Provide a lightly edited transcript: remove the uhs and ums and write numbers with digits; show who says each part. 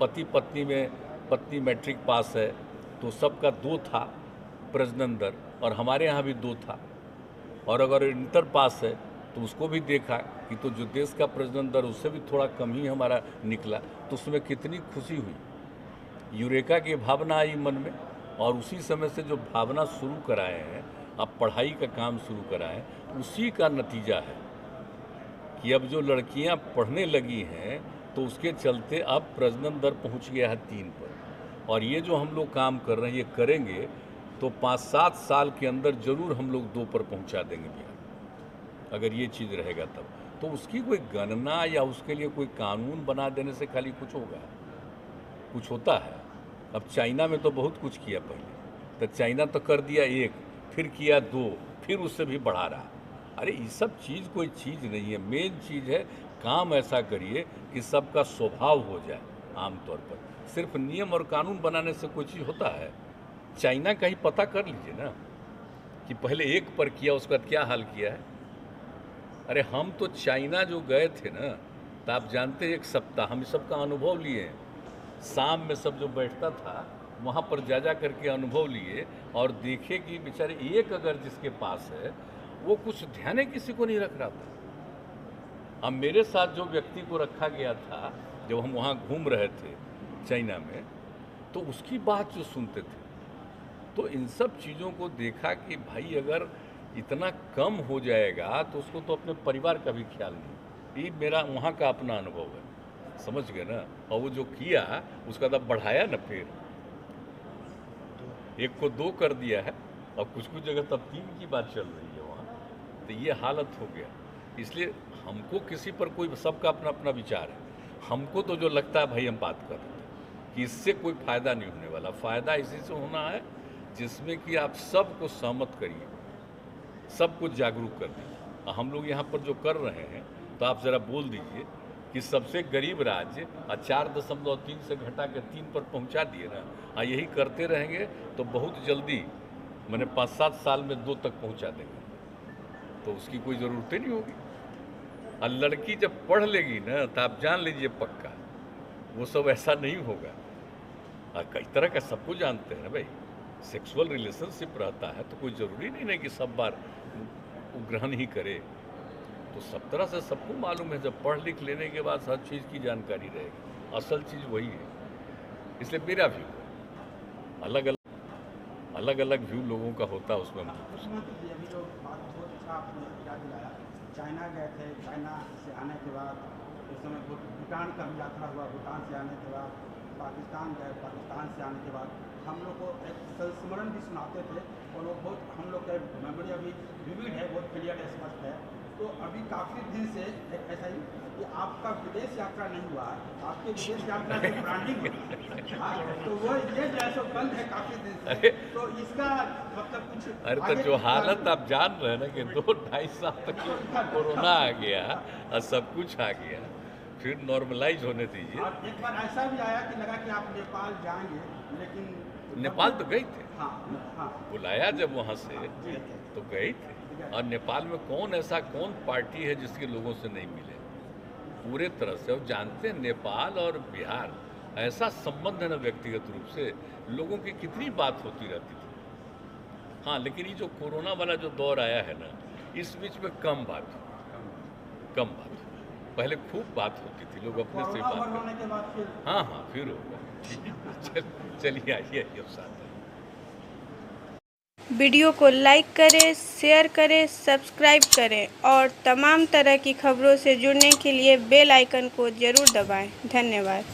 Speaker 1: पति पत्नी में पत्नी मैट्रिक पास है तो सबका 2 था प्रजनन दर, और हमारे यहाँ भी 2 था। और अगर इंटर पास है तो उसको भी देखा कि तो जो देश का प्रजनन दर उससे भी थोड़ा कम ही हमारा निकला, तो उसमें कितनी खुशी हुई, यूरेका की भावना आई मन में। और उसी समय से जो भावना शुरू कराए हैं, अब पढ़ाई का काम शुरू कराएं, उसी का नतीजा है कि अब जो लड़कियां पढ़ने लगी हैं तो उसके चलते अब प्रजनन दर पहुंच गया है 3 पर। और ये जो हम लोग काम कर रहे हैं, ये करेंगे तो 5-7 साल के अंदर जरूर हम लोग 2 पर पहुंचा देंगे बिहार, अगर ये चीज़ रहेगा तब। तो उसकी कोई गणना या उसके लिए कोई कानून बना देने से खाली कुछ होगा? कुछ होता है? अब चाइना में तो बहुत कुछ किया पहले, तो चाइना तो कर दिया 1, फिर किया 2, फिर उससे भी बढ़ा रहा। अरे ये सब चीज़ कोई चीज़ नहीं है, मेन चीज़ है काम ऐसा करिए कि सबका स्वभाव हो जाए। आमतौर पर सिर्फ नियम और कानून बनाने से कोई चीज़ होता है? चाइना का ही पता कर लीजिए ना कि पहले 1 पर किया, उसके बाद क्या हाल किया है। अरे हम तो चाइना जो गए थे ना, तो आप जानते हैं 1 सप्ताह हम सबका अनुभव लिए हैं। शाम में सब जो बैठता था वहाँ पर जा करके अनुभव लिए और देखे कि बेचारे 1 अगर जिसके पास है वो कुछ ध्यान ही किसी को नहीं रख रहा था। अब मेरे साथ जो व्यक्ति को रखा गया था जब हम वहाँ घूम रहे थे चाइना में, तो उसकी बात जो सुनते थे, तो इन सब चीज़ों को देखा कि भाई अगर इतना कम हो जाएगा तो उसको तो अपने परिवार का भी ख्याल नहीं। ये मेरा वहाँ का अपना अनुभव है, समझ गए ना। और वो जो किया उसका तब बढ़ाया ना, फिर 1 को 2 कर दिया है, और कुछ जगह तब 3 की बात चल रही है वहाँ। तो ये हालत हो गया। इसलिए हमको किसी पर कोई, सबका अपना अपना विचार है। हमको तो जो लगता है भाई हम बात कर रहे हैं कि इससे कोई फ़ायदा नहीं होने वाला। फ़ायदा इसी से होना है जिसमें कि आप सबको सहमत करिए, सबको जागरूक कर दीजिए। हम लोग यहाँ पर जो कर रहे हैं, तो आप ज़रा बोल दीजिए कि सबसे गरीब राज्य 4.3 से घटा के 3 पर पहुँचा दिए ना। यही करते रहेंगे तो बहुत जल्दी, मैंने 5-7 साल में 2 तक पहुँचा देंगे, तो उसकी कोई ज़रूरत ही नहीं होगी। और लड़की जब पढ़ लेगी ना, तो आप जान लीजिए पक्का वो सब ऐसा नहीं होगा। और कई तरह का सबको जानते हैं ना भाई, सेक्सुअल रिलेशनशिप रहता है तो कोई ज़रूरी नहीं है कि सब बार वो ग्रहण ही करे। तो सब तरह से सबको मालूम है, जब पढ़ लिख लेने के बाद हर चीज़ की जानकारी रहेगी। असल चीज़ वही है। इसलिए मेरा व्यू अलग अलग व्यू लोगों का होता है, उसमें
Speaker 2: अभी जो बात बहुत अच्छा आपने याद दिलाया, चाइना गए थे, चाइना से आने के बाद उस समय भूटान का भी यात्रा हुआ, भूटान से आने के बाद पाकिस्तान गए, पाकिस्तान से आने के बाद हम लोग को एक संस्मरण भी सुनाते थे, और वो बहुत हम लोग का मेमोरी अभी विविड है, बहुत क्लियर स्पष्ट है। तो अभी काफ़ी दिन से एक ऐसा ही कि आपका विदेश यात्रा नहीं हुआ, आपके विदेश यात्रा की ब्रांडिंग तो वो ये जो है सो बंद है काफ़ी दिन से, तो इसका मतलब कुछ।
Speaker 1: अरे तो जो हालत आप जान रहे हैं ना कि 2-2.5 साल तक कोरोना आ गया और सब कुछ आ गया, फिर नॉर्मलाइज होने दीजिए।
Speaker 2: और एक बार ऐसा भी आया कि लगा कि आप नेपाल जाएंगे, लेकिन
Speaker 1: नेपाल तो गए थे।
Speaker 2: हाँ, हाँ,
Speaker 1: बुलाया जब वहाँ से तो गए थे। और नेपाल में कौन पार्टी है जिसके लोगों से नहीं मिले पूरे तरह से। और जानते हैं नेपाल और बिहार ऐसा संबंध है ना, व्यक्तिगत रूप से लोगों की कितनी बात होती रहती थी। हाँ, लेकिन ये जो कोरोना वाला जो दौर आया है ना, इस बीच में कम बात हुई। पहले खूब बात होती थी, लोग अपने से बात करते। हाँ, फिर होगा। चलिए आइए अब साथ।
Speaker 3: वीडियो को लाइक करें, शेयर करें, सब्सक्राइब करें और तमाम तरह की खबरों से जुड़ने के लिए बेल आइकन को ज़रूर दबाएं। धन्यवाद।